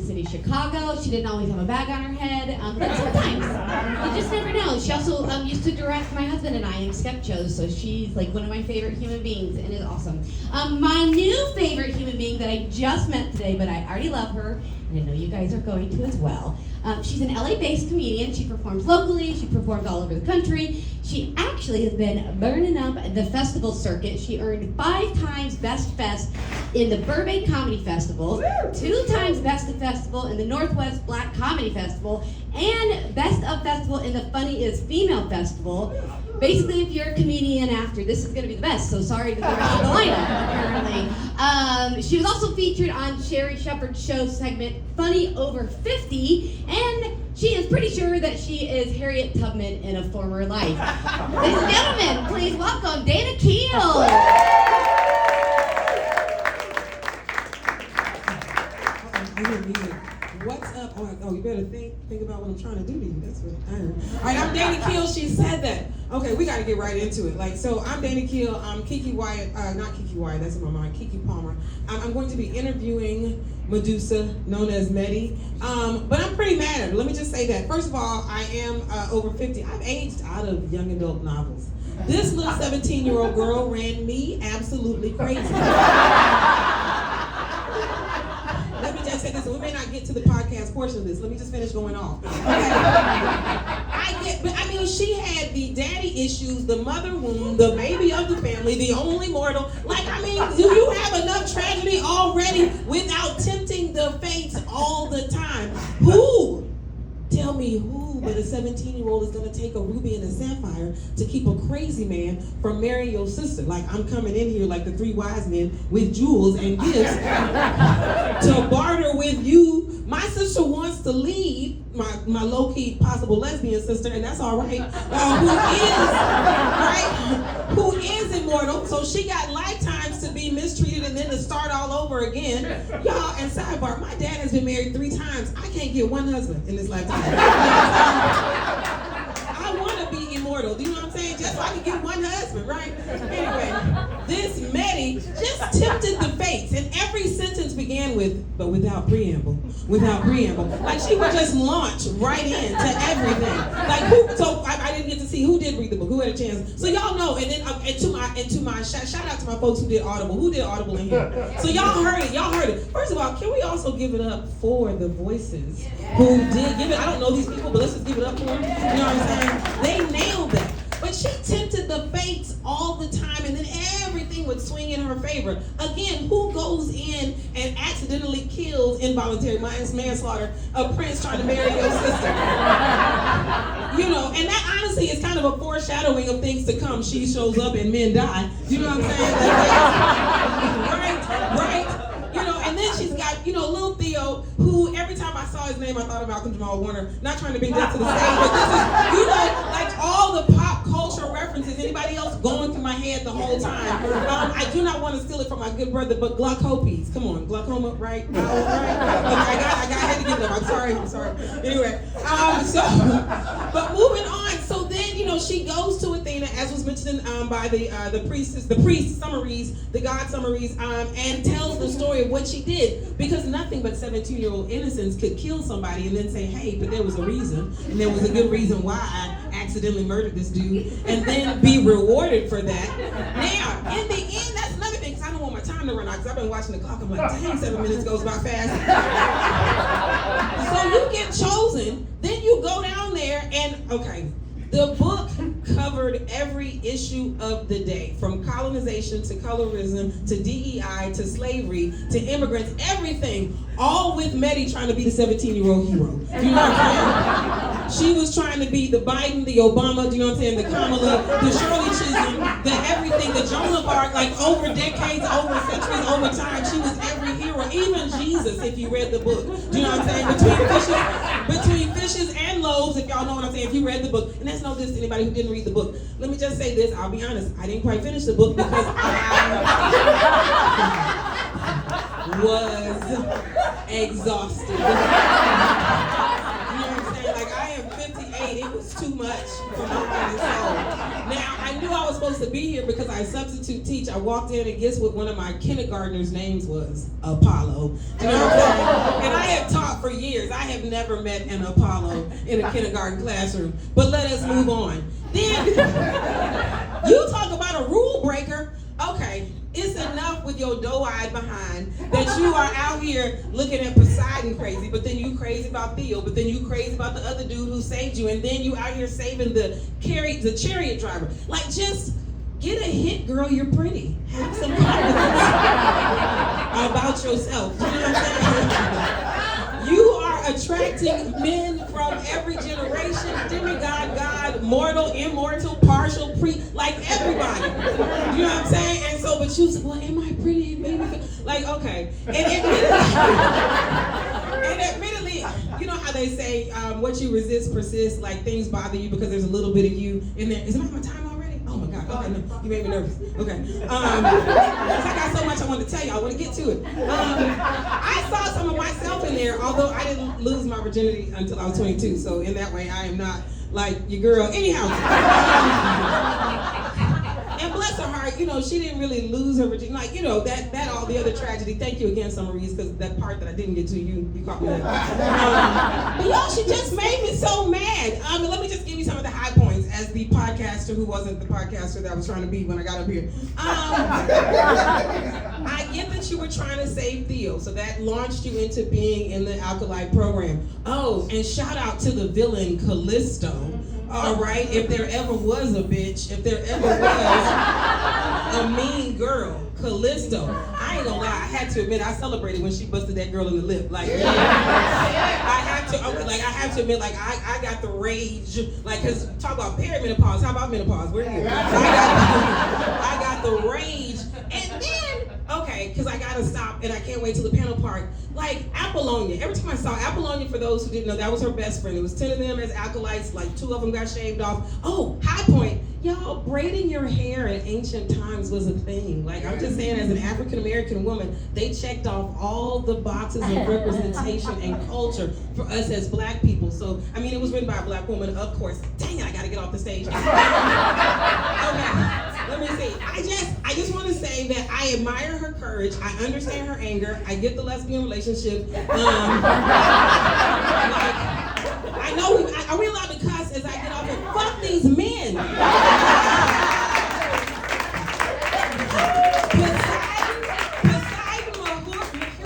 the city of Chicago. She didn't always have a bag on her head, but sometimes. You just never know. She also used to direct my husband and I in sketch shows, so she's like one of my favorite human beings and is awesome. My new favorite human being that I just met today, but I already love her, and I know you guys are going to as well. She's an LA-based comedian. She performs locally. She performs all over the country. She actually has been burning up the festival circuit. She earned 5 times Best Fest in the Burbank Comedy Festival, 2 times Best of Festival in the Northwest Black Comedy Festival, and Best of Festival in the Funny is Female Festival. Basically, if you're a comedian after, this is going to be the best, so sorry to the rest of the lineup, apparently. She was also featured on Sherry Shepherd's show segment Funny Over 50, and she is pretty sure that she is Harriet Tubman in a former life. Ladies and gentlemen, please welcome Danna Kiel. What's up? Oh, you better think about what I'm trying to do to you. That's what I heard. All right, I'm Danna Kiel. She said that. Okay, we got to get right into it. So I'm Danna Kiel. I'm Kiki Wyatt. Not Kiki Wyatt. That's in my mind. Kiki Palmer. I'm going to be interviewing Medusa, known as Medi. But I'm pretty mad at her. Let me just say that. First of all, I am over 50. I've aged out of young adult novels. This little 17-year-old girl ran me absolutely crazy. Let me just say this, and we may not get to the podcast portion of this. Let me just finish going off. Okay. She had the daddy issues, the mother wound, the baby of the family, the only mortal. Do you have enough tragedy already without tempting the fates all the time? Who? Tell me who but a 17-year-old is going to take a ruby and a sapphire to keep a crazy man from marrying your sister? I'm coming in here like the 3 wise men with jewels and gifts to barter with you. My sister wants to leave, my low-key possible lesbian sister, and that's all right, who is immortal, so she got lifetimes to be mistreated and then to start all over again. Y'all, and sidebar, my dad has been married 3 times. I can't get one husband in this lifetime. I want to be immortal, do you know what I'm saying? Just so I can get one husband, right? Anyway, this Medi just tempted the fates, and every sentence began with, but without preamble. Without preamble. She would just launch right into everything. I didn't get to see who did read the book, who had a chance. So y'all know, and then to my shout out to my folks who did Audible. Who did Audible in here? So y'all heard it. First of all, can we also give it up for the voices who did give it? I don't know these people, but let's just give it up for them. You know what I'm saying? They nailed that. But she tempted the fates all the time, and then everything would swing in her favor. Again, who goes in and accidentally kills involuntary manslaughter a prince trying to marry your sister? And that honestly is kind of a foreshadowing of things to come. She shows up and men die. You know what I'm saying? Right. And then she's got, little Theo, who every time I saw his name, I thought of Malcolm Jamal Warner. Not trying to bring that to the stage, but this is, all the pop culture references. Anybody else going through my head the whole time? I do not want to steal it from my good brother, but glaucopies. Come on, glaucoma, right? Right? I had to give it up. I'm sorry. Anyway, but moving on. So then, she goes to Athena, as was mentioned by the priest summaries, the god summaries, and tells the story of what she did, because nothing but 17-year-old innocence could kill somebody and then say, hey, but there was a reason, and there was a good reason why I accidentally murdered this dude, and then be rewarded for that. Now, in the end, that's another thing, because I don't want my time to run out, because I've been watching the clock, I'm like, dang, 7 minutes goes by fast. So you get chosen, then you go down there, and, okay, the book covered every issue of the day, from colonization to colorism to DEI to slavery to immigrants, everything, all with Medi trying to be the 17-year-old hero. You know what I'm saying? She was trying to be the Biden, the Obama, you know what I'm saying, the Kamala, the Shirley Chisholm, the everything, the Joan of Arc, over decades, over centuries, over time, she was every hero, even Jesus, if you read the book. You know what I'm saying? Between fishes and loaves, if y'all know what I'm saying, if you read the book. And that's no diss to anybody who didn't read the book. Let me just say this, I'll be honest, I didn't quite finish the book because I was exhausted. You know what I'm saying? I am 58, it was too much for my body and soul. Now, I knew I was supposed to be here because I substitute teach. I walked in and guess what one of my kindergartners' names was? Apollo. You know what I'm saying? And I had taught never met an Apollo in a kindergarten classroom. But let us move on. Then, you talk about a rule breaker. Okay, it's enough with your doe-eyed behind that you are out here looking at Poseidon crazy, but then you crazy about Theo, but then you crazy about the other dude who saved you, and then you out here saving the chariot driver. Like, just get a hit, girl, you're pretty. Have some confidence about yourself. You know what I'm saying? You are attracting men from every generation, demigod, God, mortal, immortal, partial, like everybody. You know what I'm saying? And so, but you say, well, am I pretty? Like, okay. And admittedly, you know how they say, what you resist persists, like things bother you because there's a little bit of you in there. Is it my time already? Oh my God, okay, no, you made me nervous. Okay. I got so much I want to tell you, I want to get to it. I saw some of myself in there, although I didn't lose my virginity until I was 22, so in that way I am not like your girl. Anyhow. And bless her heart, you know, she didn't really lose her virginity. Like, you know, that all the other tragedy. Thank you again, Summer Reese, because that part that I didn't get to, you caught me there. But y'all, she just made me so mad. Let me just give you some of the high points as the podcaster who wasn't the podcaster that I was trying to be when I got up here. I get that you were trying to save Theo, so that launched you into being in the Alkalite program. Oh, and shout out to the villain Callisto. All right, if there ever was a bitch, if there ever was a mean girl, Callisto. I ain't gonna lie, I had to admit I celebrated when she busted that girl in the lip. Like, yeah. I have to admit, like, I got the rage. Like, cause talk about perimenopause. How about menopause? Where are you? I got the rage. And then, okay, because I gotta stop and I can't wait till the panel part. Like Apollonia. Every time I saw Apollonia, for those who didn't know, that was her best friend. It was 10 of them as acolytes, like 2 of them got shaved off. Oh, high point. Y'all, braiding your hair in ancient times was a thing. Like, I'm just saying, as an African-American woman, they checked off all the boxes of representation and culture for us as black people. So, I mean, it was written by a black woman, of course. Dang it, I gotta get off the stage. Okay, let me see. I just want to say that I admire her courage. I understand her anger. I get the lesbian relationship. I know, are we allowed to cuss as I get off here? Fuck these men. Poseidon,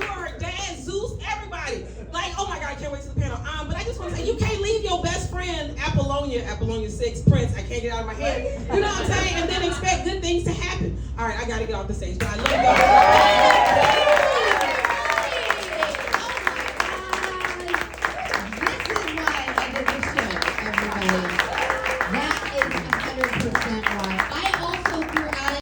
her dad, Zeus, everybody. Like, oh my God, I can't wait to the panel. But I just want to say, you can't leave your best friend, Apollonia 6, Prince, I can't get out of my head. You know what I'm saying? And then expect good things to happen. All right, I gotta get off the stage, but I love y'all.